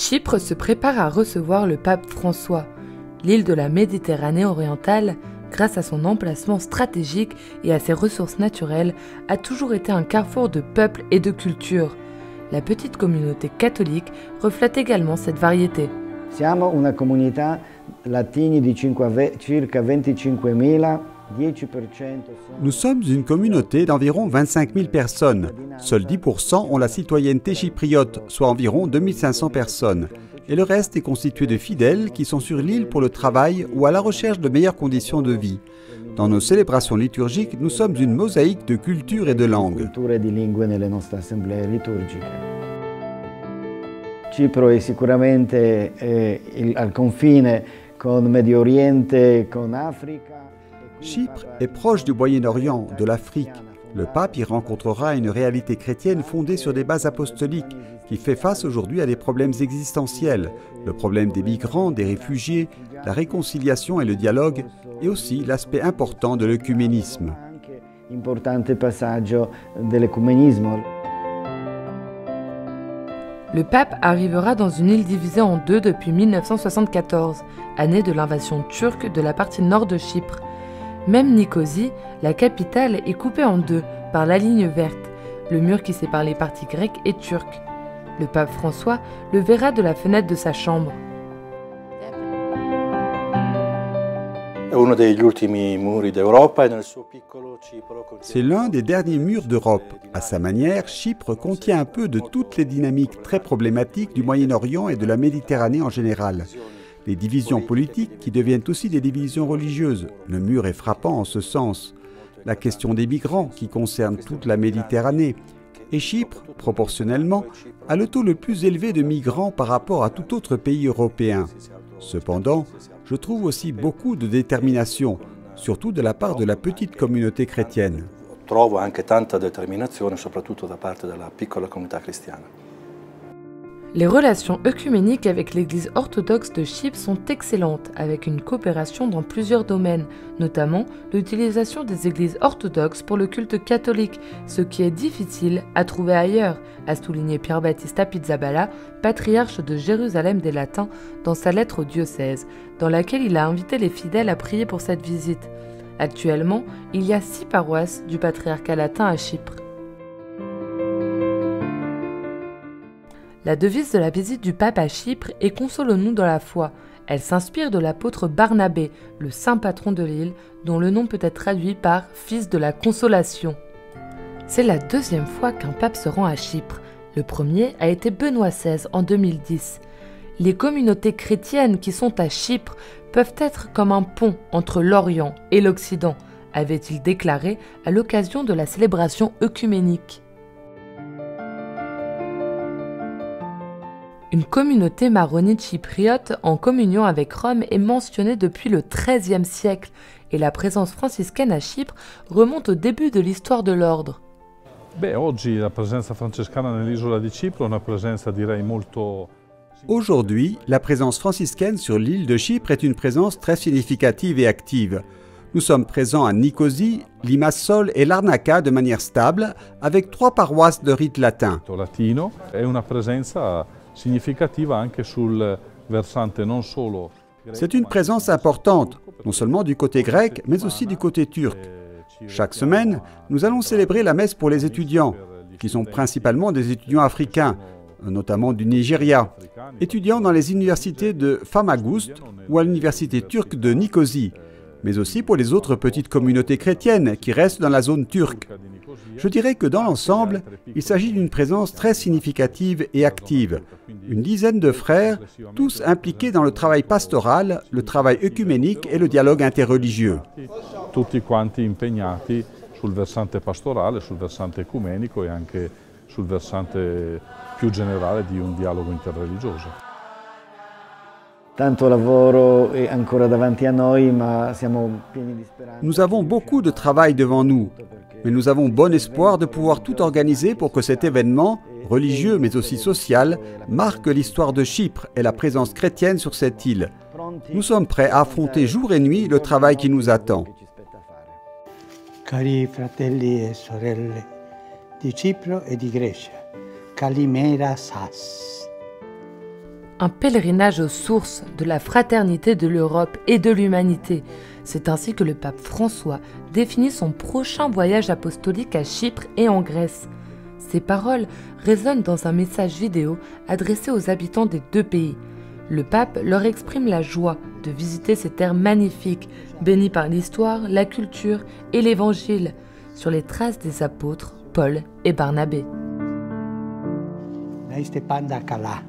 Chypre se prépare à recevoir le pape François. L'île de la Méditerranée orientale, grâce à son emplacement stratégique et à ses ressources naturelles, a toujours été un carrefour de peuples et de cultures. La petite communauté catholique reflète également cette variété. Siamo una comunità latini di circa 25.000. Nous sommes une communauté d'environ 25 000 personnes. Seuls 10% ont la citoyenneté chypriote, soit environ 2500 personnes. Et le reste est constitué de fidèles qui sont sur l'île pour le travail ou à la recherche de meilleures conditions de vie. Dans nos célébrations liturgiques, nous sommes une mosaïque de cultures et de langues. Cipro è sicuramente al confine con Medio Oriente, con Africa. Chypre est proche du Moyen-Orient, de l'Afrique. Le pape y rencontrera une réalité chrétienne fondée sur des bases apostoliques qui fait face aujourd'hui à des problèmes existentiels, le problème des migrants, des réfugiés, la réconciliation et le dialogue, et aussi l'aspect important de l'œcuménisme. Importante passaggio dell'ecumenismo. Le pape arrivera dans une île divisée en deux depuis 1974, année de l'invasion turque de la partie nord de Chypre. Même Nicosie, la capitale, est coupée en deux par la ligne verte, le mur qui sépare les parties grecques et turques. Le pape François le verra de la fenêtre de sa chambre. C'est l'un des derniers murs d'Europe. À sa manière, Chypre contient un peu de toutes les dynamiques très problématiques du Moyen-Orient et de la Méditerranée en général. Les divisions politiques qui deviennent aussi des divisions religieuses. Le mur est frappant en ce sens. La question des migrants qui concerne toute la Méditerranée. Et Chypre, proportionnellement, a le taux le plus élevé de migrants par rapport à tout autre pays européen. Cependant, je trouve aussi beaucoup de détermination, surtout de la part de la petite communauté chrétienne. Trovo anche tanta determinazione, soprattutto da parte della piccola comunità cristiana. Les relations œcuméniques avec l'Église orthodoxe de Chypre sont excellentes, avec une coopération dans plusieurs domaines, notamment l'utilisation des églises orthodoxes pour le culte catholique, ce qui est difficile à trouver ailleurs, a souligné Pierre Battista Pizzaballa, patriarche de Jérusalem des Latins, dans sa lettre au diocèse, dans laquelle il a invité les fidèles à prier pour cette visite. Actuellement, il y a 6 paroisses du patriarcat latin à Chypre. La devise de la visite du pape à Chypre est « Consolons-nous dans la foi ». Elle s'inspire de l'apôtre Barnabé, le saint patron de l'île, dont le nom peut être traduit par « fils de la consolation ». C'est la deuxième fois qu'un pape se rend à Chypre. Le premier a été Benoît XVI en 2010. Les communautés chrétiennes qui sont à Chypre peuvent être comme un pont entre l'Orient et l'Occident, avait-il déclaré à l'occasion de la célébration œcuménique. Une communauté maronite chypriote en communion avec Rome est mentionnée depuis le XIIIe siècle et la présence franciscaine à Chypre remonte au début de l'histoire de l'ordre. Aujourd'hui, la présence franciscaine sur l'île de Chypre est une présence très significative et active. Nous sommes présents à Nicosie, Limassol et Larnaca de manière stable, avec 3 paroisses de rite latin. C'est une présence importante, non seulement du côté grec, mais aussi du côté turc. Chaque semaine, nous allons célébrer la messe pour les étudiants, qui sont principalement des étudiants africains, notamment du Nigeria, étudiants dans les universités de Famagust ou à l'université turque de Nicosie, mais aussi pour les autres petites communautés chrétiennes qui restent dans la zone turque. Je dirais que dans l'ensemble, il s'agit d'une présence très significative et active. Une dizaine de frères, tous impliqués dans le travail pastoral, le travail œcuménique et le dialogue interreligieux. Tutti quanti impegnati sul versante pastorale, sul versante ecumenico e anche sul versante più generale di un dialogo interreligioso. Nous avons beaucoup de travail devant nous, mais nous avons bon espoir de pouvoir tout organiser pour que cet événement, religieux mais aussi social, marque l'histoire de Chypre et la présence chrétienne sur cette île. Nous sommes prêts à affronter jour et nuit le travail qui nous attend. Cari fratelli e sorelle di Cipro e di Grecia, Kalimera Sas. Un pèlerinage aux sources de la fraternité de l'Europe et de l'humanité. C'est ainsi que le pape François définit son prochain voyage apostolique à Chypre et en Grèce. Ces paroles résonnent dans un message vidéo adressé aux habitants des deux pays. Le pape leur exprime la joie de visiter ces terres magnifiques, bénies par l'histoire, la culture et l'Évangile, sur les traces des apôtres Paul et Barnabé. Là, c'était pas Dakala.